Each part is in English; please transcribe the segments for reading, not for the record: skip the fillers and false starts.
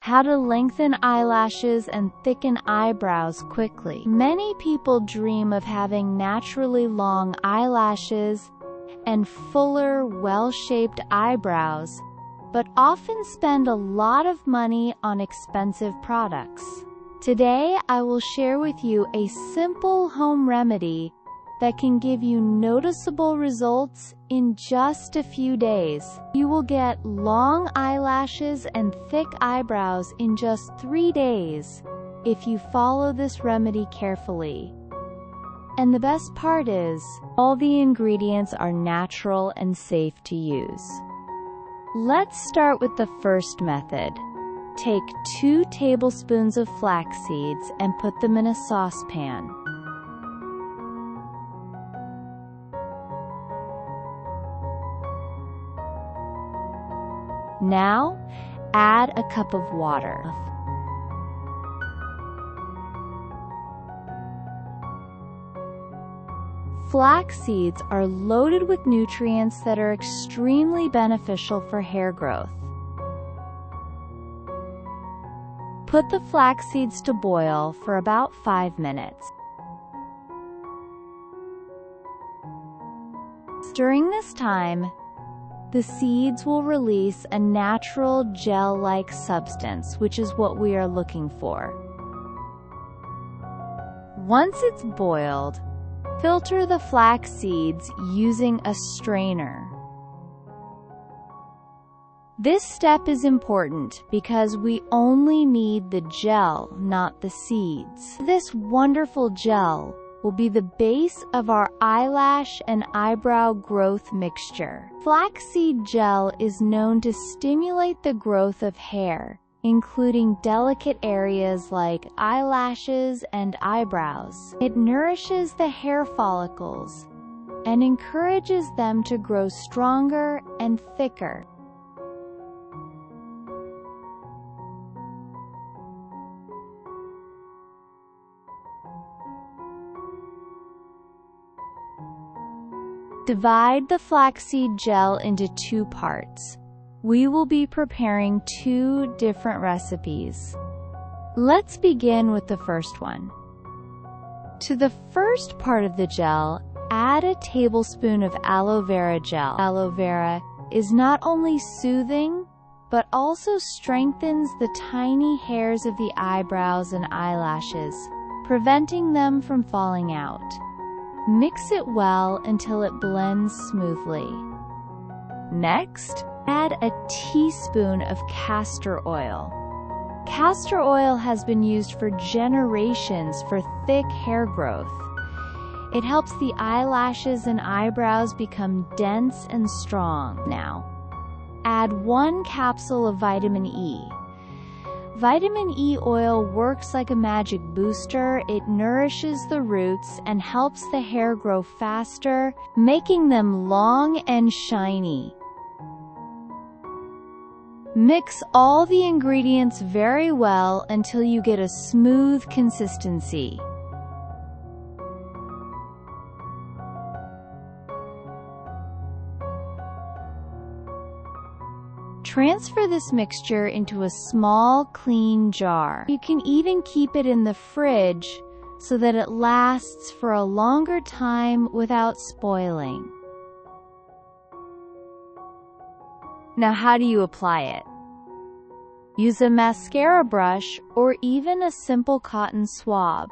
How to lengthen eyelashes and thicken eyebrows quickly. Many people dream of having naturally long eyelashes and fuller, well-shaped eyebrows, but often spend a lot of money on expensive products. Today, I will share with you a simple home remedy that can give you noticeable results in just a few days. You will get long eyelashes and thick eyebrows in just 3 days if you follow this remedy carefully. And the best part is, all the ingredients are natural and safe to use. Let's start with the first method. Take 2 tablespoons of flax seeds and put them in a saucepan. Now, add a cup of water. Flax seeds are loaded with nutrients that are extremely beneficial for hair growth. Put the flax seeds to boil for about 5 minutes. During this time, the seeds will release a natural gel-like substance, which is what we are looking for. Once it's boiled, filter the flax seeds using a strainer. This step is important because we only need the gel, not the seeds. This wonderful gel will be the base of our eyelash and eyebrow growth mixture. Flaxseed gel is known to stimulate the growth of hair, including delicate areas like eyelashes and eyebrows. It nourishes the hair follicles and encourages them to grow stronger and thicker. Divide the flaxseed gel into 2 parts. We will be preparing 2 different recipes. Let's begin with the first one. To the first part of the gel, add a tablespoon of aloe vera gel. Aloe vera is not only soothing, but also strengthens the tiny hairs of the eyebrows and eyelashes, preventing them from falling out. Mix it well until it blends smoothly. Next, add a teaspoon of castor oil. Castor oil has been used for generations for thick hair growth. It helps the eyelashes and eyebrows become dense and strong. Now, add 1 capsule of vitamin E. Vitamin E oil works like a magic booster. It nourishes the roots and helps the hair grow faster, making them long and shiny. Mix all the ingredients very well until you get a smooth consistency. Transfer this mixture into a small, clean jar. You can even keep it in the fridge so that it lasts for a longer time without spoiling. Now, how do you apply it? Use a mascara brush or even a simple cotton swab.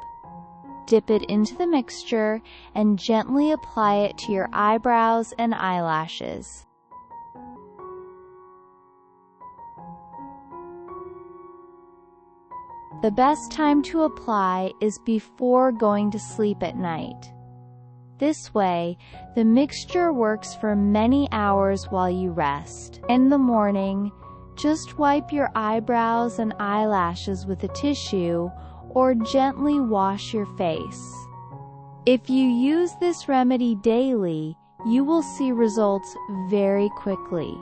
Dip it into the mixture and gently apply it to your eyebrows and eyelashes. The best time to apply is before going to sleep at night. This way, the mixture works for many hours while you rest. In the morning, just wipe your eyebrows and eyelashes with a tissue or gently wash your face. If you use this remedy daily, you will see results very quickly.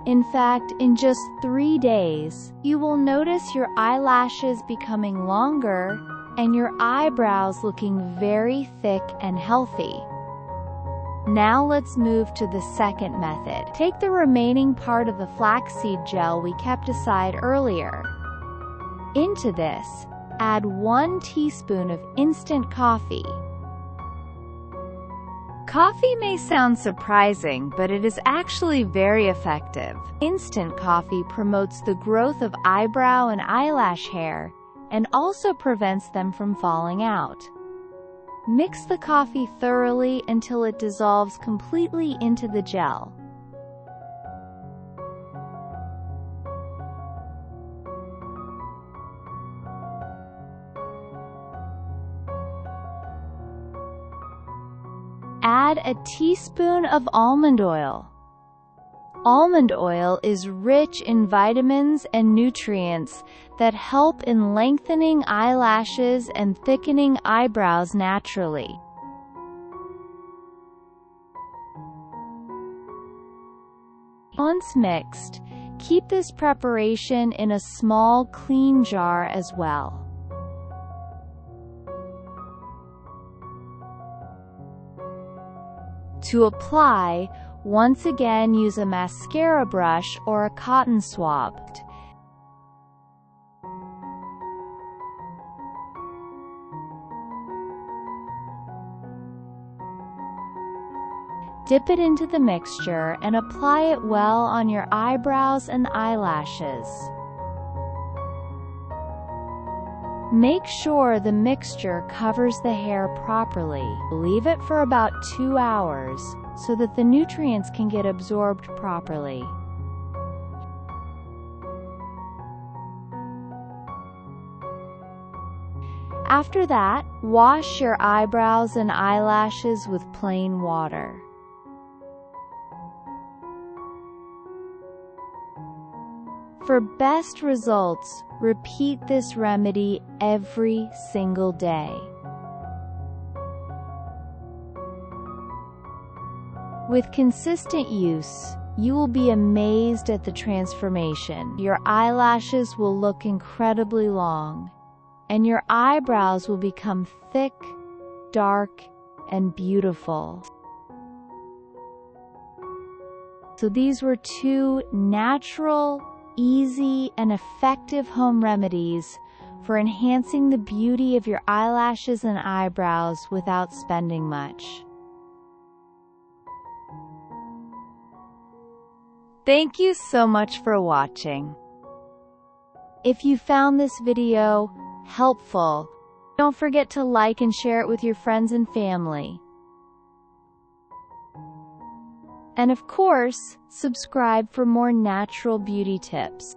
In fact, in just 3 days, you will notice your eyelashes becoming longer and your eyebrows looking very thick and healthy. Now let's move to the second method. Take the remaining part of the flaxseed gel we kept aside earlier. Into this, add 1 teaspoon of instant coffee. Coffee may sound surprising, but it is actually very effective. Instant coffee promotes the growth of eyebrow and eyelash hair and also prevents them from falling out. Mix the coffee thoroughly until it dissolves completely into the gel. Add a teaspoon of almond oil. Almond oil is rich in vitamins and nutrients that help in lengthening eyelashes and thickening eyebrows naturally. Once mixed, keep this preparation in a small, clean jar as well. To apply, once again use a mascara brush or a cotton swab. Dip it into the mixture and apply it well on your eyebrows and eyelashes. Make sure the mixture covers the hair properly. Leave it for about 2 hours so that the nutrients can get absorbed properly. After that, wash your eyebrows and eyelashes with plain water. For best results, repeat this remedy every single day. With consistent use, you will be amazed at the transformation. Your eyelashes will look incredibly long, and your eyebrows will become thick, dark, and beautiful. So these were 2 natural, easy, and effective home remedies for enhancing the beauty of your eyelashes and eyebrows without spending much. Thank you so much for watching. If you found this video helpful, don't forget to like and share it with your friends and family. And of course, subscribe for more natural beauty tips.